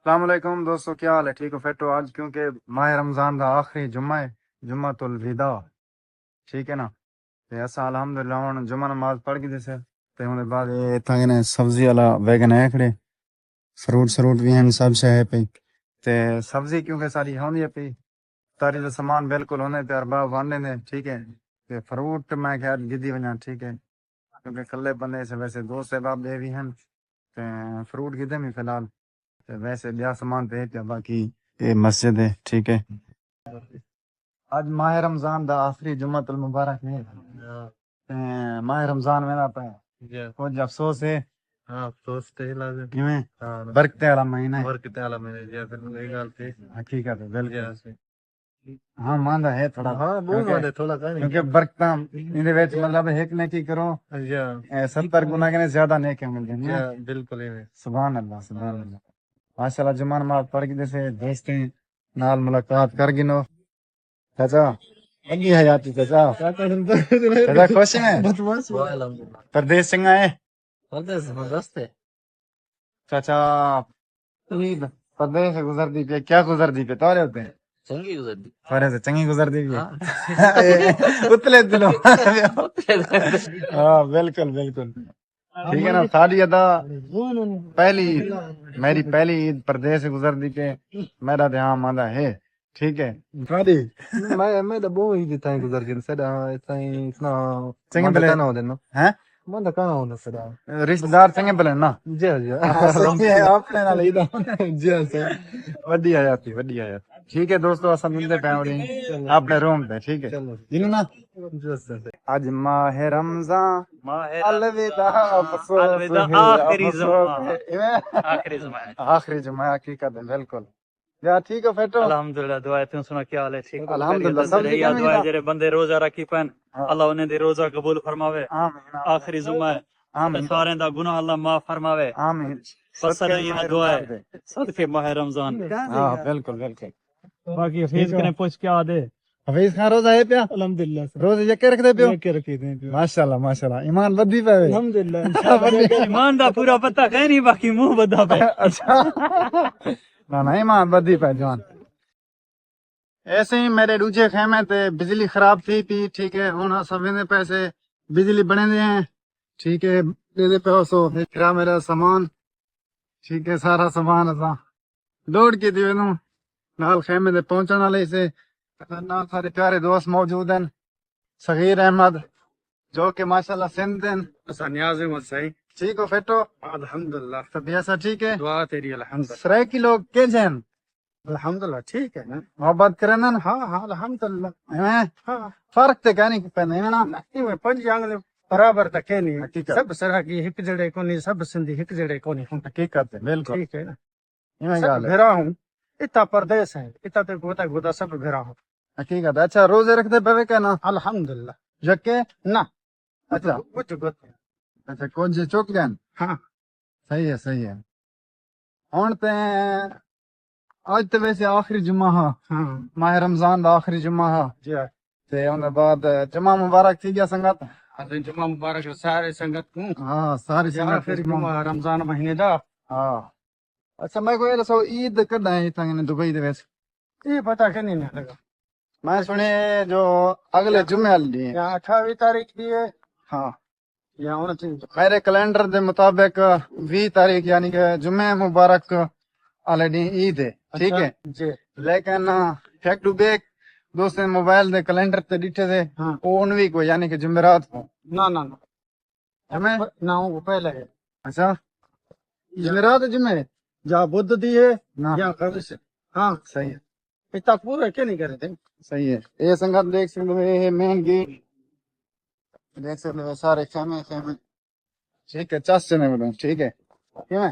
السلام علیکم دوستو، کیا حال ہے؟ ٹھیک ہو؟ فیٹو آج کیونکہ ماہ رمضان کا آخری جمعہ ہے، جمعۃ الوداع، ٹھیک ہے نا؟ تے اسا الحمدللہ ہن جمعہ نماز پڑھ کے دسے تے ہن بعد اتھاں نے سبزی والا ویگن ہے کھڑے، فروٹ بھی ہیں، سب شے ہے پئی تے سبزی کیونکہ ساری ہوندی ہے پئی، ساری دا سامان بالکل ہونے تے ارباب واننے نے، ٹھیک ہے؟ تے فروٹ میں خیر گدی ونجا، ٹھیک ہے؟ کیونکہ کلے بندے سے ویسے دوست احباب دے بھی ہیں تے فروٹ گدے میں فی الحال تے ویسے بیا سامان پہ پیا، باقی یہ مسجد ہے، ٹھیک ہے؟ آج ماہ رمضان دا آخری جمعۃ المبارک ہے تے ماہ رمضان میں پہ کچھ افسوس ہے، ہاں افسوس تے لازم کیویں ہاں برکت والا مہینہ ہے، برکت والا میں جی پھر یہ گل تھی حقیقت ہے، بالکل جی ہاں ماندا ہے تھوڑا، ہاں بہت مانے تھوڑا کہانی کیونکہ برکتاں ان وچ مطلب ایک نیکی کرو جی 70 گنا کے زیادہ نیکیاں مل جی ہیں۔ بالکل ہی سبحان اللہ، سبحان اللہ، ماشاءاللہ جمعہ نماز پڑھ کے جیسے دوستیں نال ملاقات کر گنو چچا اگی حیاتی چچا چچا خوش ہیں پردیس چنگا ہے زبردست ہے چچا عید پردیس سے گزر دی پہ کیا گزر دی پہ تارے ہوتے ہیں چنگی گزر دی تارے سے چنگی گزر دی پہ اتلے دلوں ہاں بالکل بالکل ٹھیک ہے نا؟ ساری ادا پہلی میری پہلی عید پردیس سے گزر دی پہ میرا دھیان ماندہ ہے، ٹھیک ہے؟ میں تو بہت ہی تائیں گزر گئی سدا تائیں اتنا چنگے من بلے کہنا ہوتا نا ہیں من کہنا ہوتا سدا رشتہ دار چنگے بلے نا جی جی اپنے نال عید جی سر وڈی حیاتی وڈی حیاتی، ٹھیک ہے دوستو، اصل ملتے پہ اپنے روم پہ، ٹھیک ہے چلو جنوں نا؟ جی سر آج ماہ رمضان الوداع افسوس الوداع ہے، آخری افسوس جمعہ ہے، آخری جمعہ ہے۔ آخری جمعہ حقیقت ہے، بالکل یا ٹھیک ہے فیٹو؟ الحمدللہ دعائیں تم سنا کیا حال ہے؟ ٹھیک ہو؟ الحمدللہ، خیریت سبزی رہی کمی دعائیں تھا، جڑے بندے روزہ رکھی پن اللہ انہیں دی روزہ قبول فرماوے۔ آمین آخری جمعہ ہے، آمین سارے دا گناہ اللہ معاف فرماوے۔ آمین، بس صدقے یہ ماہ دعا رمضان ہے دے، صدقے ماہ رمضان۔ ہاں بالکل بالکل، باقی حفیظ کنے پوچھ کیا دے؟ حفیظ خان روزہ ہے پیا؟ الحمدللہ روزہ یکے رکھ دے پیو؟ کے رکھی دیں ماشاءاللہ ماشاءاللہ، ایمان بدی پہ الحمدللہ ایمان دا پورا پتہ ہے نہیں، باقی منہ بدا پہ۔ اچھا نہ ایمان بدی پہ جوان۔ ایسے ہی میرے دوجے خیمے تے بجلی خراب تھی پی، ٹھیک ہے؟ ہن سب نے پیسے بجلی بنے دے ہیں، ٹھیک ہے؟ دے دے پیسو پھرا میرا سامان، ٹھیک ہے؟ سارا سامان اساں لوڈ کی دیو نو نال خیمے تے پہنچن والے سے نال سارے پیارے دوست موجود ہیں، صغیر احمد جو کہ ماشاءاللہ سندھ ہیں، نیاز احمد صحیح ٹھیک ہو فیٹو؟ الحمدللہ طبیعت سا ٹھیک ہے؟ دعا تیری الحمدللہ سرائکی لوگ کے جن الحمدللہ ٹھیک ہے نا محبت کریں نا؟ ہاں ہاں الحمدللہ ہیں؟ ہاں فرق تے کہنے کی پہنے ہے نا؟ پنج آنگلے برابر تک ہے نہیں حقیقت سب سرا کی ہک جڑے کونی سب سندھی ہک جڑے کونی حقیقت ہے، بالکل ٹھیک ہے نا ایویں سب گل ہے، بھیرا ہوں اتنا پردیس ہے اتنا تے گوتا گوتا سب بھیرا ہوں حقیقت ہے۔ اچھا روزے رکھتے پہ کہ نا الحمدللہ جکے؟ نہ اچھا کچھ گوت اچھا کون سے چوک گئے؟ ہاں صحیح ہے صحیح ہے۔ ہن تے آج تے ویسے آخری جمعہ ہا، ہاں ماہ رمضان دا آخری جمعہ ہا جی تے اون دے بعد جمعہ مبارک تھی گیا سنگت؟ حضرت جمعہ مبارک سارے سنگت کو ہاں ساری سنگت آخر جمعہ رمضان مہینے دا ہاں۔ اچھا میں کوئی دسو عید کڈا ہے اتنے دبئی دے وچ؟ یہ پتہ کہ نہیں لگا میں سنے جو اگلے جمعے والی ہے، یا 28 تاریخ کی ہے ہاں یا 29 میرے کیلنڈر دے مطابق 20 تاریخ یعنی کہ جمعہ مبارک والے دن عید ہے، ٹھیک ہے؟ جی لیکن فیک ٹو بیک دوست نے موبائل دے کیلنڈر تے ڈٹھے تھے ہاں وہ 19 کو یعنی کہ جمعرات کو، نہ نہ نہ جمعہ نہ وہ پہلے ہے اچھا جمعرات جمعہ یا بدھ دی ہے نہ یا خمس ہاں صحیح ہے اتنا پورا کیا نہیں کرے تھے صحیح ہے۔ یہ سنگت دیکھ سکتے ہو، یہ مین گیٹ دیکھ سکتے ہو، سارے خیمے خیمے، ٹھیک ہے؟ چس سے نہیں بولوں، ٹھیک ہے؟ کیوں ہے